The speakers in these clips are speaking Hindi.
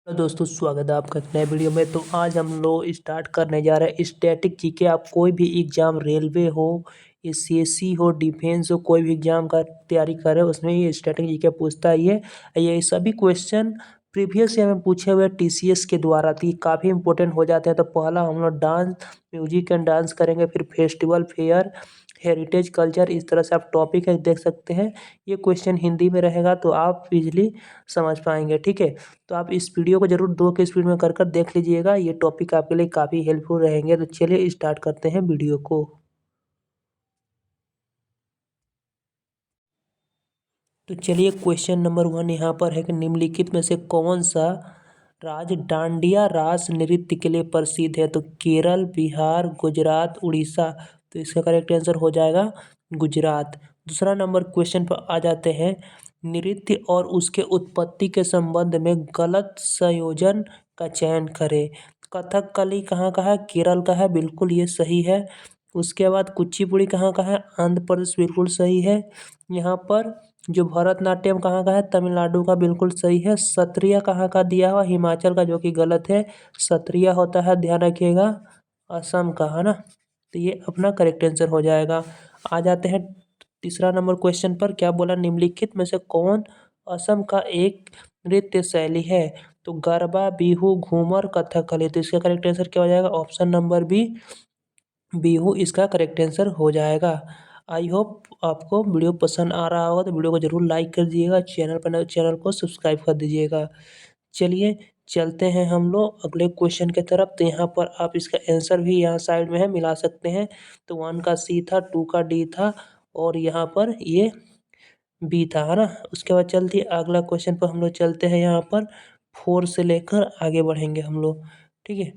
हेलो दोस्तों, स्वागत है आपका एक नए वीडियो में। तो आज हम लोग स्टार्ट करने जा रहे हैं स्टैटिक जीके। आप कोई भी एग्जाम, रेलवे हो, एसएससी हो, डिफेंस हो, कोई भी एग्जाम का तैयारी कर रहे हो उसमें ये स्टैटिक जीके पूछता है। ये सभी क्वेश्चन प्रीवियस ईयर में पूछे हुए टीसीएस के द्वारा, तो ये काफ़ी इंपॉर्टेंट हो जाते हैं। तो पहला हम लोग डांस, म्यूजिक एंड डांस करेंगे, फिर फेस्टिवल, फेयर, हेरिटेज, कल्चर, इस तरह से आप टॉपिक है देख सकते हैं। ये क्वेश्चन हिंदी में रहेगा तो आप इजली समझ पाएंगे, ठीक है। तो आप इस वीडियो को जरूर 2 के स्पीड में कर कर देख लीजिएगा, ये टॉपिक आपके लिए काफ़ी हेल्पफुल रहेंगे। तो चलिए स्टार्ट करते हैं वीडियो को। तो चलिए क्वेश्चन नंबर 1 यहाँ पर है कि निम्नलिखित में से कौन सा राज्य डांडिया रास नृत्य के लिए प्रसिद्ध है। तो केरल, बिहार, गुजरात, उड़ीसा। तो इसका करेक्ट आंसर हो जाएगा गुजरात। दूसरा नंबर क्वेश्चन पर आ जाते हैं। नृत्य और उसके उत्पत्ति के संबंध में गलत संयोजन का चयन करें। कथकली कहाँ का है? केरल का है, बिल्कुल ये सही है। उसके बाद कुचिपुड़ी कहाँ का है? आंध्र प्रदेश, बिल्कुल सही है। यहाँ पर जो भरतनाट्यम कहाँ का है? तमिलनाडु का, बिल्कुल सही है। सत्रिया कहाँ का दिया हुआ? हिमाचल का, जो कि गलत है। सत्रिया होता है, ध्यान रखिएगा, असम का, है ना। तो ये अपना करेक्ट आंसर हो जाएगा। आ जाते हैं तीसरा नंबर क्वेश्चन पर। क्या बोला? निम्नलिखित में से कौन असम का एक नृत्य शैली है? तो गरबा, बिहू, घूमर, कथकली। तो इसका करेक्ट आंसर क्या हो जाएगा? ऑप्शन नंबर बी, बिहू इसका करेक्ट आंसर हो जाएगा। आई होप आपको वीडियो पसंद आ रहा होगा, तो वीडियो को जरूर लाइक कर दीजिएगा, चैनल पर नए चैनल को सब्सक्राइब कर दीजिएगा। चलिए चलते हैं हम लोग अगले क्वेश्चन की तरफ। तो यहाँ पर आप इसका आंसर भी यहाँ साइड में है, मिला सकते हैं। तो 1 का सी था, 2 का डी था, और यहाँ पर ये बी था, है ना। उसके बाद चलते अगला क्वेश्चन पर हम लोग चलते हैं। यहाँ पर 4 से लेकर आगे बढ़ेंगे हम लोग, ठीक है।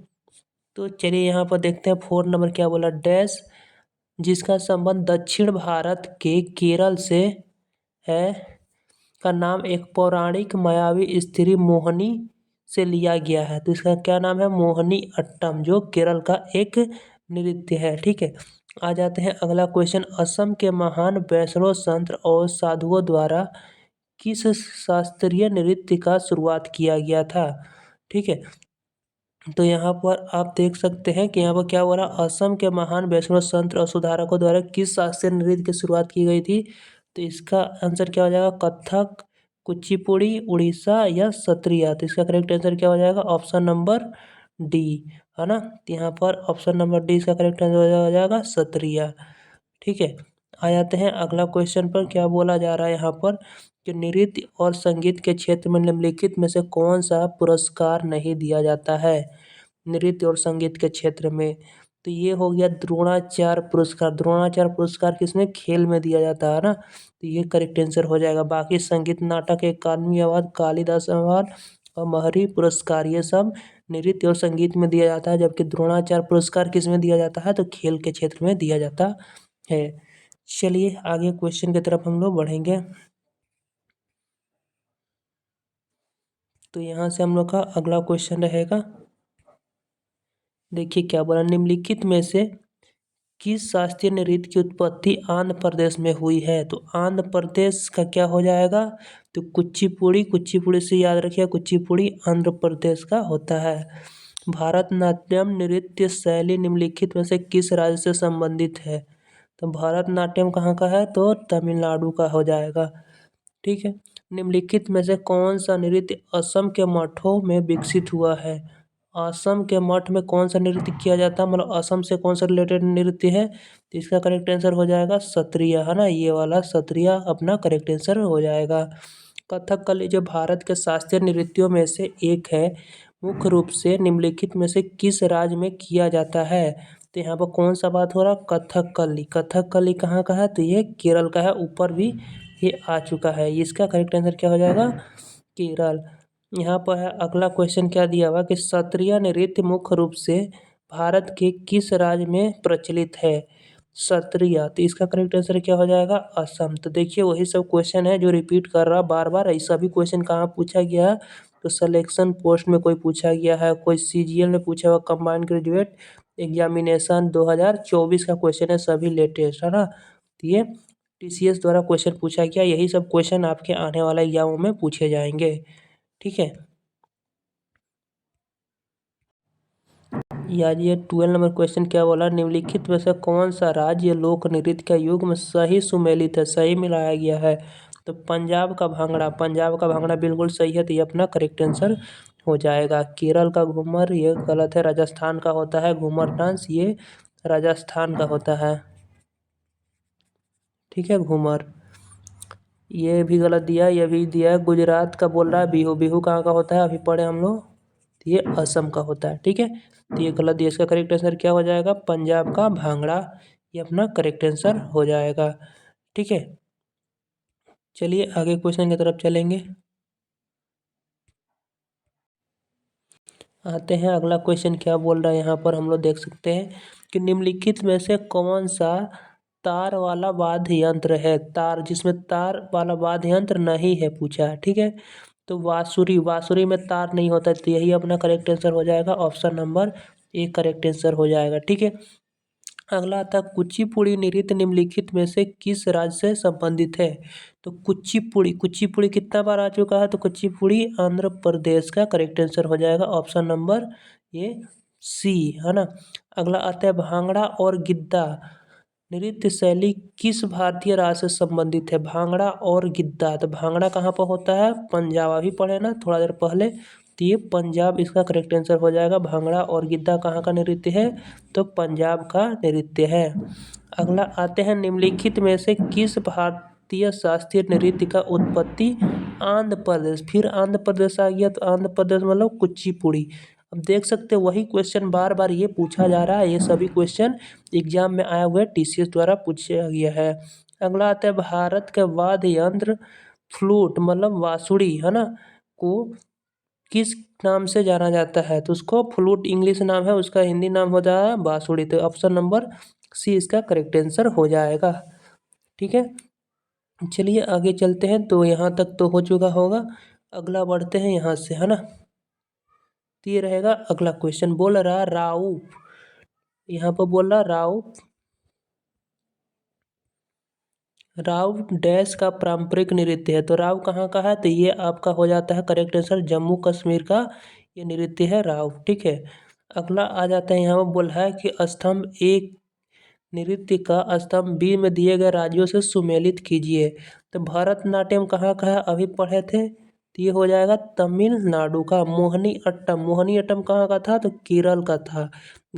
तो चलिए यहाँ पर देखते हैं 4 नंबर क्या बोला। डैश जिसका संबंध दक्षिण भारत के केरल से है का नाम एक पौराणिक मायावी स्त्री मोहिनी से लिया गया है। तो इसका क्या नाम है? मोहिनी अट्टम, जो केरल का एक नृत्य है, ठीक है। आ जाते हैं अगला क्वेश्चन। असम के महान वैष्णव संत और साधुओं द्वारा किस शास्त्रीय नृत्य का शुरुआत किया गया था? ठीक है। तो यहाँ पर आप देख सकते हैं कि यहाँ पर क्या हो रहा है। असम के महान वैष्णव संत और सुधारकों द्वारा किस शास्त्रीय नृत्य की शुरुआत की गई थी? तो इसका आंसर क्या हो जाएगा? कथक, कुचिपुड़ी, उड़ीसा या सत्रिया। तो इसका करेक्ट आंसर क्या हो जाएगा? ऑप्शन नंबर डी, है ना। तो यहाँ पर ऑप्शन नंबर डी इसका करेक्ट आंसर हो जाएगा सत्रिया, ठीक है। आ जाते हैं अगला क्वेश्चन पर। क्या बोला जा रहा है यहाँ पर कि नृत्य और संगीत के क्षेत्र में निम्नलिखित में से कौन सा पुरस्कार नहीं दिया जाता है? नृत्य और संगीत के क्षेत्र में, तो ये हो गया द्रोणाचार्य पुरस्कार। द्रोणाचार्य पुरस्कार किसमें? खेल में दिया जाता है ना। तो ये करेक्ट आंसर हो जाएगा। बाकी संगीत, नाटक, अकादमी अवार्ड, कालिदास अवार्ड और महरी पुरस्कार, ये सब नृत्य और संगीत में दिया जाता है। जबकि द्रोणाचार्य पुरस्कार किस में दिया जाता है? तो खेल के क्षेत्र में दिया जाता है। चलिए आगे क्वेश्चन की तरफ हम लोग बढ़ेंगे। तो यहाँ से हम लोग का अगला क्वेश्चन रहेगा। देखिए क्या बोला। निम्नलिखित में से किस शास्त्रीय नृत्य की उत्पत्ति आंध्र प्रदेश में हुई है? तो आंध्र प्रदेश का क्या हो जाएगा? तो कुचिपुड़ी। कुचिपुड़ी से याद रखिए, कुचिपुड़ी आंध्र प्रदेश का होता है। भारतनाट्यम नृत्य शैली निम्नलिखित में से किस राज्य से संबंधित है? तो भारतनाट्यम कहाँ का है? तो तमिलनाडु का हो जाएगा, ठीक है। निम्नलिखित में से कौन सा नृत्य असम के मठों में विकसित हुआ है? असम के मठ में कौन सा नृत्य किया जाता है? मतलब असम से कौन सा रिलेटेड नृत्य है? तो इसका करेक्ट आंसर हो जाएगा सत्रिया, है ना। ये वाला सत्रिया अपना करेक्ट आंसर हो जाएगा। कथकली जो भारत के शास्त्रीय नृत्यों में से एक है, मुख्य रूप से निम्नलिखित में से किस राज्य में किया जाता है? तो यहाँ पर कौन सा बात हो रहा? कथकली। कथकली कहाँ का है? तो ये केरल का है। ऊपर भी ये आ चुका है। इसका करेक्ट आंसर क्या हो जाएगा? केरल। यहाँ पर है अगला क्वेश्चन। क्या दिया हुआ कि सत्रिया नृत्य मुख्य रूप से भारत के किस राज्य में प्रचलित है? सत्रिया। तो इसका करेक्ट आंसर क्या हो जाएगा? असम। तो देखिए वही सब क्वेश्चन है जो रिपीट कर रहा बार बार। ये सभी क्वेश्चन कहाँ पूछा गया है? तो सिलेक्शन पोस्ट में कोई पूछा गया है, कोई सीजीएल में पूछा हुआ, कंबाइंड ग्रेजुएट एग्जामिनेशन 2024 का क्वेश्चन है, सभी लेटेस्ट, है ना। तो ये टीसीएस द्वारा क्वेश्चन पूछा गया। यही सब क्वेश्चन आपके आने वाले एग्जामों में पूछे जाएंगे, ठीक है। याद ये 12 नंबर क्वेश्चन क्या बोला, निम्नलिखित में से कौन सा राज्य लोक नृत्य का युग्म सही सुमेलित है, सही मिलाया गया है। तो पंजाब का भांगड़ा बिल्कुल सही है, तो ये अपना करेक्ट आंसर हो जाएगा। केरल का घूमर ये गलत है, राजस्थान का होता है घूमर डांस, ये राजस्थान का होता है, ठीक है घूमर। ये भी गलत दिया, ये भी दिया है। गुजरात का बोल रहा है बिहू, बिहू कहाँ का होता है अभी पढ़े हम लोग, तो ये असम का होता है, ठीक है। तो ये गलत दिया, इसका करेक्ट आंसर क्या हो जाएगा, पंजाब का भांगड़ा, ये अपना करेक्ट आंसर हो जाएगा, ठीक है। चलिए आगे क्वेश्चन की तरफ चलेंगे। आते हैं अगला क्वेश्चन क्या बोल रहा है, यहाँ पर हम लोग देख सकते हैं कि निम्नलिखित में से कौन सा तार वाला वाद्य यंत्र है, तार जिसमें तार वाला वाद्य यंत्र नहीं है पूछा है, ठीक है। तो बांसुरी में तार नहीं होता, तो यही अपना करेक्ट आंसर हो जाएगा, option number A correct answer हो जाएगा, ठीक है। अगला आता है कुचिपुड़ी नृत्य निम्नलिखित में से किस राज्य से संबंधित है। तो कुचिपुड़ी कितना बार आ चुका है, तो कुचिपुड़ी आंध्र प्रदेश का करेक्ट आंसर हो जाएगा, ऑप्शन नंबर ये सी, है ना। अगला आता है भांगड़ा और गिद्दा नृत्य शैली किस भारतीय राज्य से संबंधित है, भांगड़ा और गिद्दा। तो भांगड़ा कहाँ पर होता है, पंजाब, अभी पढ़े ना थोड़ा देर पहले, तो ये पंजाब इसका करेक्ट आंसर हो जाएगा। भांगड़ा और गिद्दा कहाँ का नृत्य है, तो पंजाब का नृत्य है। अगला आते हैं निम्नलिखित में से किस भारतीय शास्त्रीय नृत्य का उत्पत्ति आंध्र प्रदेश, फिर आंध्र प्रदेश आ गया, तो आंध्र प्रदेश मतलब कुचिपुड़ी। अब देख सकते हैं वही क्वेश्चन बार बार ये पूछा जा रहा है, ये सभी क्वेश्चन एग्जाम में आए हुए टीसीएस द्वारा पूछा गया है। अगला आता है भारत के वाद्य यंत्र फ्लूट मतलब बांसुरी, है ना, को किस नाम से जाना जाता है, तो उसको फ्लूट इंग्लिश नाम है, उसका हिंदी नाम हो जाएगा बांसुरी, तो ऑप्शन नंबर सी इसका करेक्ट आंसर हो जाएगा, ठीक है। चलिए आगे चलते हैं, तो यहाँ तक तो हो चुका होगा, अगला बढ़ते हैं यहाँ से, है ना। तो ये रहेगा अगला क्वेश्चन, बोल रहा राउफ, यहाँ पर बोल रहा राव डैश का पारंपरिक नृत्य है, तो राव कहाँ का है, तो ये आपका हो जाता है करेक्ट आंसर, जम्मू कश्मीर का ये नृत्य है राव, ठीक है। अगला आ जाता है, यहाँ पर बोला है कि स्तंभ एक नृत्य का स्तंभ बी में दिए गए राज्यों से सुमेलित कीजिए। तो भरतनाट्यम कहाँ का है, अभी पढ़े थे, तो ये हो जाएगा तमिलनाडु का। मोहिनी अट्टम कहाँ का था, तो केरल का था।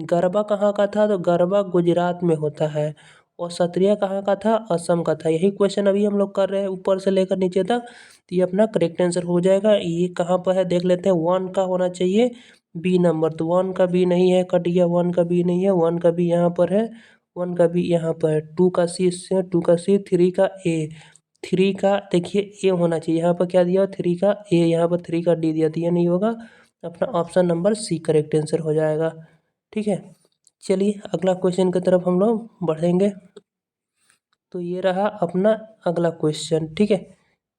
गरबा कहाँ का था, तो गरबा गुजरात में होता है। और सत्रिया कहाँ का था, असम का था। यही क्वेश्चन अभी हम लोग कर रहे हैं ऊपर से लेकर नीचे तक, तो ये अपना करेक्ट आंसर हो जाएगा। ये कहाँ पर है देख लेते हैं, 1 का होना चाहिए बी नंबर, तो 1 का बी नहीं है, कट गया, 1 का बी नहीं है, 1 का बी यहाँ पर है, 1 का बी यहाँ पर है, 2 का सी इससे, 2 का सी, 3 का ए, 3 का देखिए ए होना चाहिए, यहाँ पर क्या दिया 3 का ए, यहाँ पर 3 का डी दिया, तो ये नहीं होगा, अपना option number C correct answer हो जाएगा, ठीक है। चलिए अगला क्वेश्चन की तरफ हम लोग बढ़ेंगे, तो ये रहा अपना अगला क्वेश्चन, ठीक है।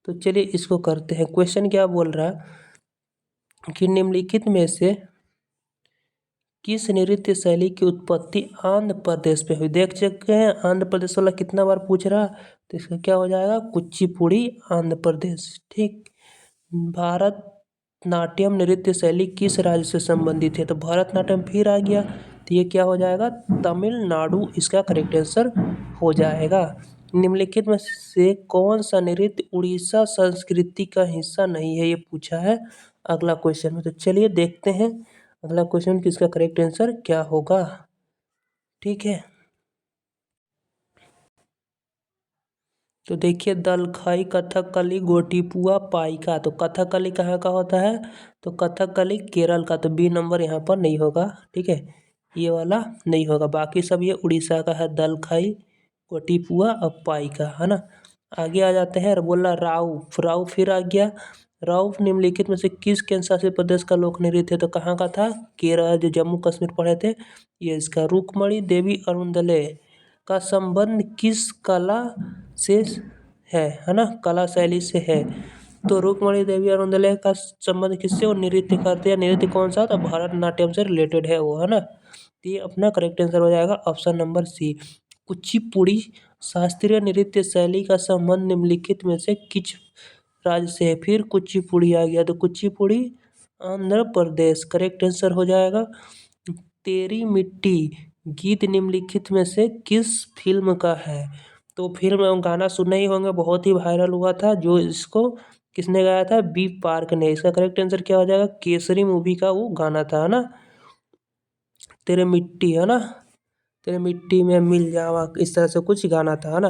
तो चलिए इसको करते हैं। क्वेश्चन क्या बोल रहा कि निम्नलिखित में से किस नृत्य शैली की उत्पत्ति आंध्र प्रदेश में हुई। देख चुके हैं आंध्र प्रदेश वाला कितना बार पूछ रहा, तो इसका क्या हो जाएगा, कुचिपुड़ी आंध्र प्रदेश, ठीक। भारतनाट्यम नृत्य शैली किस राज्य से संबंधित है, तो भरतनाट्यम फिर आ गया, तो ये क्या हो जाएगा, तमिलनाडु इसका करेक्ट आंसर हो जाएगा। निम्नलिखित में से कौन सा नृत्य उड़ीसा संस्कृति का हिस्सा नहीं है, ये पूछा है अगला क्वेश्चन में। तो चलिए देखते हैं अगला क्वेश्चन किसका करेक्ट आंसर क्या होगा, ठीक है। तो देखिए दलखाई, कथकली, गोटीपुआ, पाइका, तो कथकली कहाँ का होता है, तो कथकली केरल का, तो बी नंबर यहाँ पर नहीं होगा, ठीक है, ये वाला नहीं होगा। बाकी सब ये उड़ीसा का है, दलखाई, गोटीपुआ और पाइका, है ना। आगे आ जाते हैं, बोला राव फिर आ गया। राव निम्नलिखित में से किस केंद्र शासित प्रदेश का लोक नृत्य है, तो कहाँ का था, केरल, जो जम्मू कश्मीर पढ़े थे, ये इसका। रुक्मणी देवी अरुणदले का संबंध किस कला से है ना, कला शैली से है। तो रुक्मणी देवी अरुणदले का संबंध किससे, वो नृत्य करते हैं, नृत्य कौन सा, तो भरतनाट्यम से रिलेटेड है वो, है ना। ये अपना करेक्ट आंसर हो जाएगा ऑप्शन नंबर सी। कुचिपुड़ी शास्त्रीय नृत्य शैली का संबंध निम्नलिखित में से किस राज्य से है, फिर कुचिपुड़ी आ गया, तो कुचिपुड़ी आंध्र प्रदेश करेक्ट आंसर हो जाएगा। तेरी मिट्टी गीत निम्नलिखित में से किस फिल्म का है? तो फिल्म एवं गाना सुने ही होंगे, बहुत ही वायरल हुआ था। जो इसको किसने गाया था? बी पार्क ने। इसका करेक्ट आंसर क्या हो जाएगा? केसरी मूवी का वो गाना था, है ना। तेरे मिट्टी, है ना, तेरे मिट्टी में मिल जावा, इस तरह से कुछ गाना था, है ना।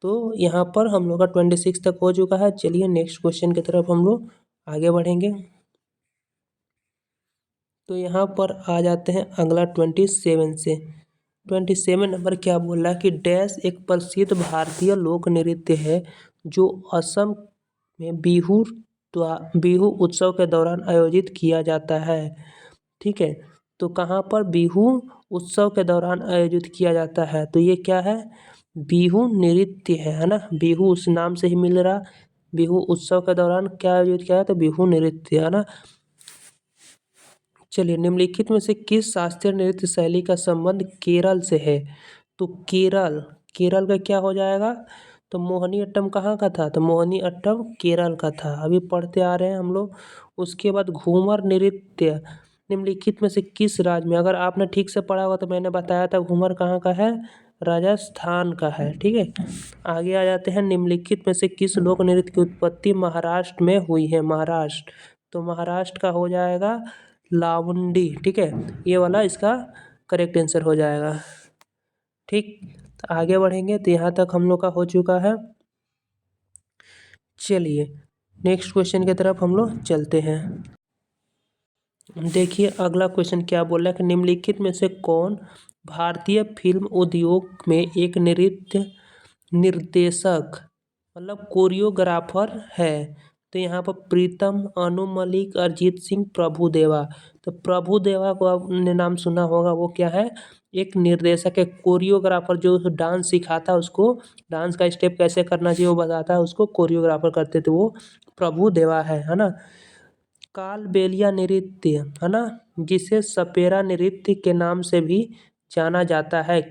तो यहाँ पर हम लोग का 26 तक हो चुका है। चलिए नेक्स्ट क्वेश्चन की तरफ हम लोग आगे बढ़ेंगे। तो यहाँ पर आ जाते हैं अगला 27 से। 27 नंबर क्या बोल रहा है कि डैश एक प्रसिद्ध भारतीय लोक नृत्य है जो असम में बिहू उत्सव के दौरान आयोजित किया जाता है। ठीक है, तो कहाँ पर बिहू उत्सव के दौरान आयोजित किया जाता है? तो ये क्या है? बिहू नृत्य है ना। बिहू उस नाम से ही मिल रहा। बिहू उत्सव के दौरान क्या आयोजित किया है? तो बिहू नृत्य, है ना। चलिए, निम्नलिखित में से किस शास्त्रीय नृत्य शैली का संबंध केरल से है? तो केरल, केरल का क्या हो जाएगा? तो मोहिनी अट्टम कहाँ का था? तो मोहिनी अट्टम केरल का था, अभी पढ़ते आ रहे हैं हम लोग। उसके बाद घूमर नृत्य निम्नलिखित में से किस राज्य में? अगर आपने ठीक से पढ़ा होगा तो मैंने बताया था घूमर कहाँ का है? राजस्थान का है। ठीक है, आगे आ जाते हैं। निम्नलिखित में से किस लोक नृत्य की उत्पत्ति महाराष्ट्र में हुई है? महाराष्ट्र, तो महाराष्ट्र का हो जाएगा लावंडी। ठीक है, ये वाला इसका करेक्ट आंसर हो जाएगा। ठीक, तो आगे बढ़ेंगे। तो यहाँ तक हम लोग का हो चुका है। चलिए नेक्स्ट क्वेश्चन की तरफ हम लोग चलते हैं। देखिए अगला क्वेश्चन क्या बोल रहा है कि निम्नलिखित में से कौन भारतीय फिल्म उद्योग में एक नृत्य निर्देशक मतलब कोरियोग्राफर है? तो यहाँ पर प्रीतम, अनु मलिक, अरिजीत सिंह, प्रभुदेवा। तो प्रभुदेवा को आपने नाम सुना होगा, वो क्या है? एक निर्देशक है। कोरियोग्राफर जो डांस सिखाता है उसको, डांस का स्टेप कैसे करना चाहिए वो बताता है, उसको कोरियोग्राफर करते थे, वो प्रभुदेवा है ना। कालबेलिया नृत्य, है ना, जिसे सपेरा नृत्य के नाम से भी जाना जाता है,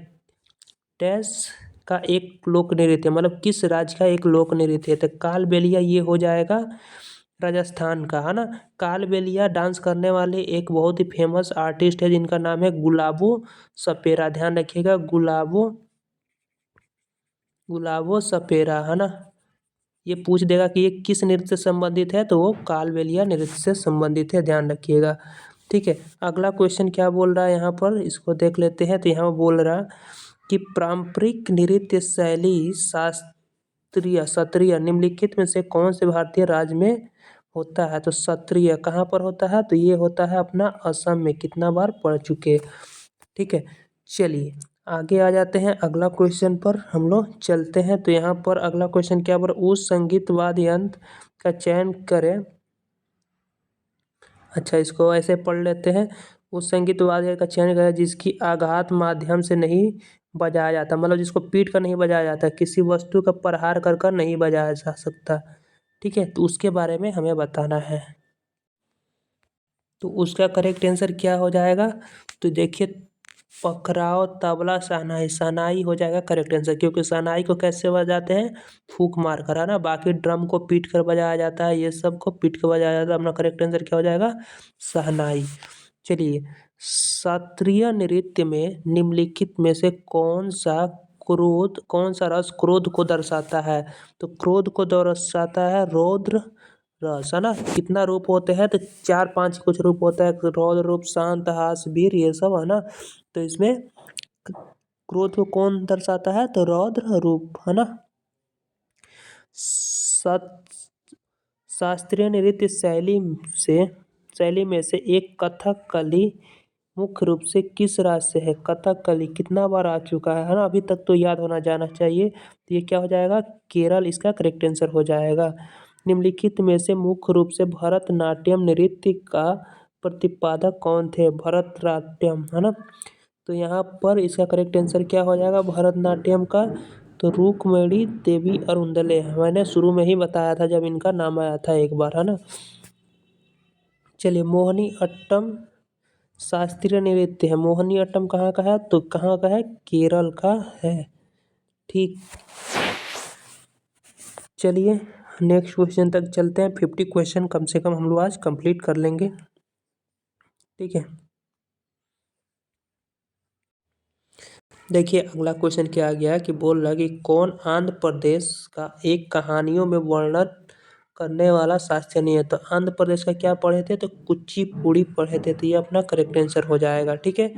डैश का एक लोक नृत्य, मतलब किस राज्य का एक लोक नृत्य है? तो कालबेलिया ये हो जाएगा राजस्थान का, है ना। कालबेलिया डांस करने वाले एक बहुत ही फेमस आर्टिस्ट है जिनका नाम है गुलाबो सपेरा। ध्यान रखिएगा, गुलाबो सपेरा, है ना। ये पूछ देगा कि ये किस नृत्य से संबंधित है, तो वो कालबेलिया नृत्य से संबंधित है, ध्यान रखिएगा। ठीक है, अगला क्वेश्चन क्या बोल रहा है यहाँ पर, इसको देख लेते हैं। तो यहाँ बोल रहा कि पारंपरिक नृत्य शैली सत्रिय निम्नलिखित में से कौन से भारतीय राज्य में होता है? तो सत्रिय कहाँ पर होता है? तो ये होता है अपना असम में। कितना बार पढ़ चुके। ठीक है, चलिए आगे आ जाते हैं। अगला क्वेश्चन पर हम लोग चलते हैं। तो यहाँ पर अगला क्वेश्चन क्या बोल, उस संगीत वाद्य यंत्र का चयन करें। अच्छा, इसको ऐसे पढ़ लेते हैं। उस संगीत वाद्य का चयन करें जिसकी आघात माध्यम से नहीं बजाया जाता, मतलब जिसको पीट कर नहीं बजाया जाता, किसी वस्तु का प्रहार कर कर नहीं बजाया जा सकता। ठीक है, तो उसके बारे में हमें बताना है। तो उसका करेक्ट आंसर क्या हो जाएगा? तो देखिए, पखराव, तबला, शहनाई। शहनाई हो जाएगा करेक्ट आंसर, क्योंकि शहनाई को कैसे बजाते हैं? फूंक मार कर, है ना। बाकी ड्रम को पीट कर बजाया जाता है, ये सब को पीट कर बजाया जाता है। अपना करेक्ट आंसर क्या हो जाएगा? शहनाई। चलिए, शास्त्रीय नृत्य में निम्नलिखित में से कौन सा रस क्रोध को दर्शाता है? तो क्रोध को दर्शाता है रौद्र रस, है ना। कितना रूप होते हैं? तो 4-5 कुछ रूप होता है, रौद्र रूप, शांत, हास, वीर, ये सब, है ना। तो इसमें क्रोध को कौन दर्शाता है? तो रौद्र रूप, है ना। शास्त्रीय नृत्य शैली में से एक कथकली मुख्य रूप से किस राज्य से है? कथकली कितना बार आ चुका है ना, अभी तक तो याद होना जाना चाहिए। तो ये क्या हो जाएगा? केरल इसका करेक्ट आंसर हो जाएगा। निम्नलिखित में से मुख्य रूप से भरतनाट्यम नृत्य का प्रतिपादक कौन थे? भरतनाट्यम, है ना। तो यहाँ पर इसका करेक्ट आंसर क्या हो जाएगा भरतनाट्यम का? तो रुक्मिणी देवी अरुंदले। मैंने शुरू में ही बताया था जब इनका नाम आया था एक बार, है ना। चलिए, मोहिनी अट्टम शास्त्रीय नृत्य है। मोहिनी अट्टम कहाँ का है? तो कहाँ का है? केरल का है। ठीक, चलिए नेक्स्ट क्वेश्चन तक चलते हैं। 50 क्वेश्चन कम से कम हम लोग आज कंप्लीट कर लेंगे। ठीक है। देखिए अगला क्वेश्चन क्या आ गया कि बोल रहा कि कौन आंध्र प्रदेश का एक कहानियों में वर्णन करने वाला शास्त्रीय है। तो आंध्र प्रदेश का क्या पढ़े थे, तो कुचिपुड़ी पढ़े थे। तो ये अपना करेक्ट आंसर हो जाएगा। ठीक है,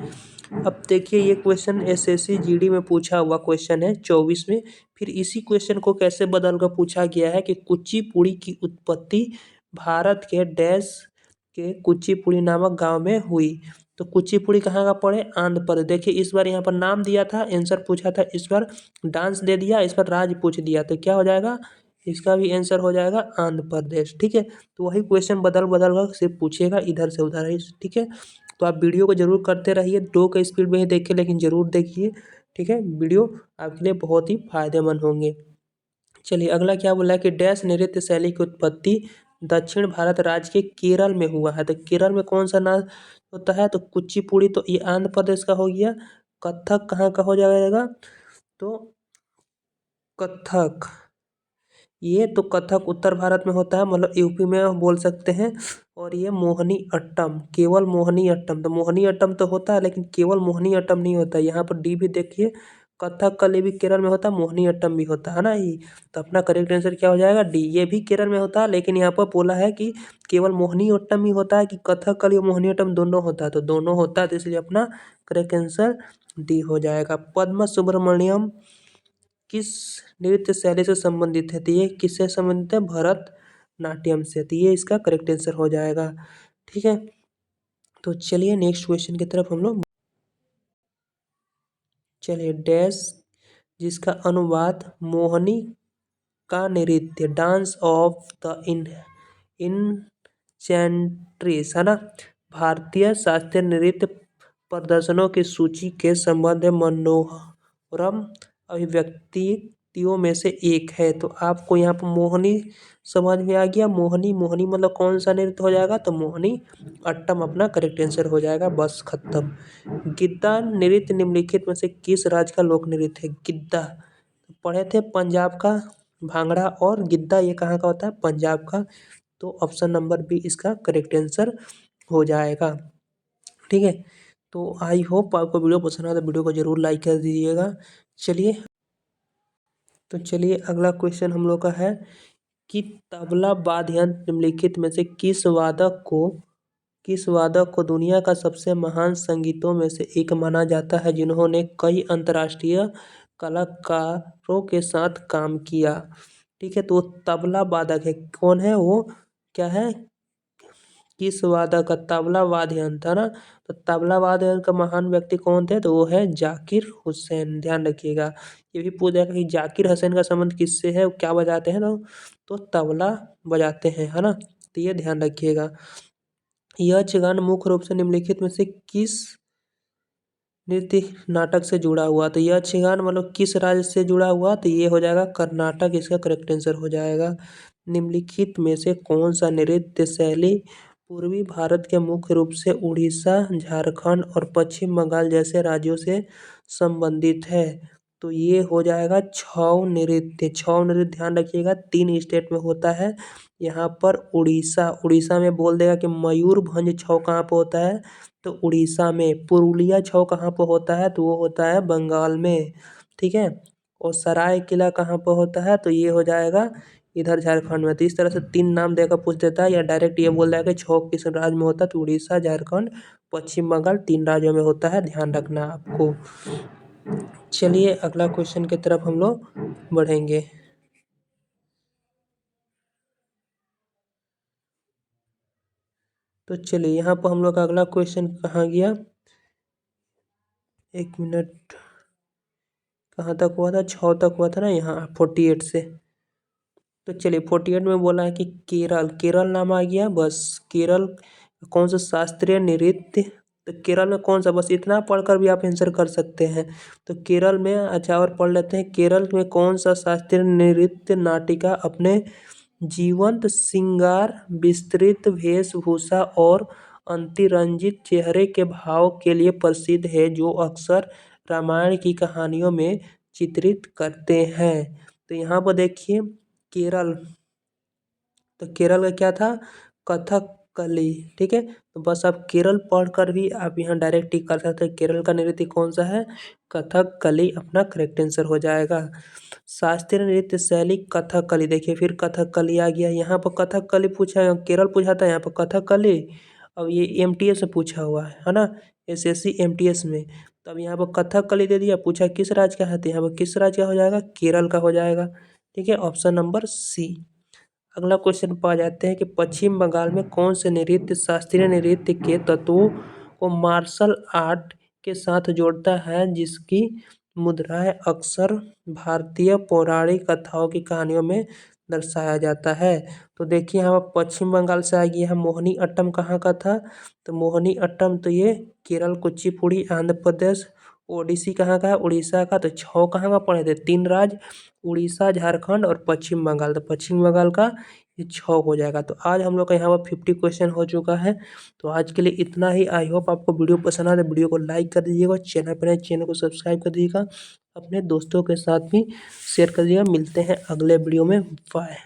अब देखिए ये क्वेश्चन एसएससी जीडी में पूछा हुआ क्वेश्चन है 24 में। फिर इसी क्वेश्चन को कैसे बदल कर पूछा गया है कि कुचिपुड़ी की उत्पत्ति भारत के डैश के कुचिपुड़ी नामक गांव में हुई। तो कुचिपुड़ी कहाँ का पड़े, आंध्र प्रदेश। देखिए इस बार यहाँ पर नाम दिया था, आंसर पूछा था, इस बार डांस दे दिया, इस बार राज्य पूछ दिया। तो क्या हो जाएगा, इसका भी आंसर हो जाएगा आंध्र प्रदेश। ठीक है, तो वही क्वेश्चन बदल बदल कर सिर्फ पूछेगा इधर से उधर ही। ठीक है, तो आप वीडियो को जरूर करते रहिए, 2 के स्पीड में ही देखिए, लेकिन जरूर देखिए। ठीक है, वीडियो आपके लिए बहुत ही फायदेमंद होंगे। चलिए अगला क्या बोला है कि डैश नृत्य शैली की उत्पत्ति दक्षिण भारत राज्य के केरल में हुआ है। तो केरल में कौन सा नाच होता है, तो कुचिपुड़ी। तो ये आंध्र प्रदेश का हो गया। कथक कहाँ का हो जाएगा, तो कथक, ये तो कथक उत्तर भारत में होता है, मतलब यूपी में बोल सकते हैं। और ये मोहिनी अट्टम, केवल मोहिनी अट्टम। तो मोहिनी अट्टम तो होता है, लेकिन केवल मोहिनी अट्टम नहीं होता। यहाँ पर डी भी देखिए, कथक कली भी केरल में होता है, मोहिनी अट्टम भी होता है ना ये। तो अपना करेक्ट आंसर क्या हो जाएगा, डी। ये भी केरल में होता है, लेकिन यहाँ पर बोला है कि केवल मोहिनी अट्टम ही होता है, कि कथक कली और मोहिनी अट्टम दोनों होता है। तो दोनों होता है, तो इसलिए अपना करेक्ट आंसर डी हो जाएगा। पद्म सुब्रमण्यम किस नृत्य शैली से संबंधित है, तो ये किससे संबंधित है, भरतनाट्यम से। तो ये इसका करेक्ट आंसर हो जाएगा। ठीक है, तो चलिए नेक्स्ट क्वेश्चन की तरफ हम लोग चलिए। डैश जिसका अनुवाद मोहिनी का नृत्य, डांस ऑफ द इनचेंट्रेस है ना, भारतीय शास्त्रीय नृत्य प्रदर्शनों की सूची के संबंध में मनोरम अभिव्यक्तियों में से एक है। तो आपको यहाँ पर मोहिनी समझ में आ गया। मोहिनी, मोहिनी मतलब कौन सा नृत्य हो जाएगा, तो मोहिनी अट्टम अपना करेक्ट आंसर हो जाएगा। बस खत्म। गिद्दा नृत्य निम्नलिखित में से किस राज्य का लोक नृत्य है। गिद्दा पढ़े थे पंजाब का, भांगड़ा और गिद्दा ये कहाँ का होता है, पंजाब का। तो ऑप्शन नंबर बी इसका करेक्ट आंसर हो जाएगा। ठीक है, तो आई होप आपको वीडियो पसंद आया, तो वीडियो को जरूर लाइक कर दीजिएगा। चलिए, तो चलिए अगला क्वेश्चन हम लोग का है कि तबला वाद्य यंत्र निम्नलिखित में से किस वादक को दुनिया का सबसे महान संगीतों में से एक माना जाता है, जिन्होंने कई अंतर्राष्ट्रीय कलाकारों के साथ काम किया। ठीक है, तो तबला वादक है, कौन है वो, क्या है, किस वादक का, तबला वाद्य यंत्र है ना। तो तबला वाद्य यंत्र का महान व्यक्ति कौन थे, तो वो है जाकिर हुसैन। ध्यान रखिएगा, ये भी पूछ जाएगा कि जाकिर हुसैन का संबंध किससे है, वो क्या बजाते हैं, तो तबला बजाते हैं, है ना। तो ये ध्यान रखिएगा। यक्षगान मुख्य रूप से निम्नलिखित में से किस नृत्य नाटक से जुड़ा हुआ। तो यक्षगान मतलब किस राज्य से जुड़ा हुआ, तो ये हो जाएगा कर्नाटक, इसका करेक्ट आंसर हो जाएगा। निम्नलिखित में से कौन सा नृत्य शैली पूर्वी भारत के मुख्य रूप से उड़ीसा, झारखंड और पश्चिम बंगाल जैसे राज्यों से संबंधित है। तो ये हो जाएगा छऊ नृत्य। छऊ नृत्य ध्यान रखिएगा 3 स्टेट में होता है। यहाँ पर उड़ीसा में बोल देगा कि मयूरभंज छऊ कहाँ पर होता है, तो उड़ीसा में। पुरुलिया छऊ कहाँ पर होता है, तो वो होता है बंगाल में। ठीक है, और सरायकेला कहाँ पर होता है, तो ये हो जाएगा इधर झारखंड में। तो इस तरह से 3 नाम देकर पूछ देता है, या डायरेक्ट ये बोल देगा कि छऊ किस राज्य में होता है, तो उड़ीसा, झारखंड, पश्चिम बंगाल 3 राज्यों में होता है। ध्यान रखना आपको। चलिए अगला क्वेश्चन की तरफ हम लोग बढ़ेंगे। तो चलिए यहाँ पर हम लोग का अगला क्वेश्चन कहाँ गया, एक मिनट, कहाँ तक हुआ था, 6 तक हुआ था ना, यहाँ 48 से। तो चलिए 48 में बोला है कि केरल नाम आ गया। बस केरल कौन सा शास्त्रीय नृत्य, तो केरल में कौन सा, बस इतना पढ़कर भी आप आंसर कर सकते हैं। तो केरल में, अच्छा और पढ़ लेते हैं, केरल में कौन सा शास्त्रीय नृत्य नाटिका अपने जीवंत श्रृंगार, विस्तृत वेशभूषा और अतिरंजित चेहरे के भाव के लिए प्रसिद्ध है, जो अक्सर रामायण की कहानियों में चित्रित करते हैं। तो यहाँ पर देखिए केरल, तो केरल का क्या था, कथक कली। ठीक है, तो बस आप केरल पढ़कर भी आप यहाँ डायरेक्ट टिक कर सकते हैं। केरल का नृत्य कौन सा है? कथकली अपना करेक्ट आंसर हो जाएगा। शास्त्रीय नृत्य शैली कथकली। देखिए फिर कथकली आ गया। यहाँ पर कथकली पूछा, केरल पूछा था, यहाँ पर कथकली। अब ये एमटीएस से पूछा हुआ है ना, एसएससी एमटीएस में। तो अब यहाँ पर कथकली दे दिया, पूछा किस राज्य का है, तो यहाँ पर किस राज्य का हो जाएगा? केरल का हो जाएगा। ठीक है, ऑप्शन नंबर सी। अगला क्वेश्चन पा जाते हैं कि पश्चिम बंगाल में कौन से नृत्य शास्त्रीय नृत्य के तत्वों को मार्शल आर्ट के साथ जोड़ता है, जिसकी मुद्राएं अक्सर भारतीय पौराणिक कथाओं की कहानियों में दर्शाया जाता है। तो देखिए यहाँ पर पश्चिम बंगाल से आ गया है। मोहिनी अट्टम कहाँ का था? तो मोहिनी अट्टम तो ये केरल, कुचिपुड़ी आंध्र प्रदेश, ओडिसी कहाँ का है? उड़ीसा का। तो 6 कहाँ का पढ़े थे? 3 राज्य, उड़ीसा, झारखंड और पश्चिम बंगाल। तो पश्चिम बंगाल का ये 6 हो जाएगा। तो आज हम लोग का यहाँ पर 50 क्वेश्चन हो चुका है। तो आज के लिए इतना ही। आई होप आपको वीडियो पसंद आए तो वीडियो को लाइक कर दीजिएगा, चैनल पर नए चैनल को सब्सक्राइब कर दीजिएगा, अपने दोस्तों के साथ भी शेयर कर दीजिएगा। मिलते हैं अगले वीडियो में। बाय।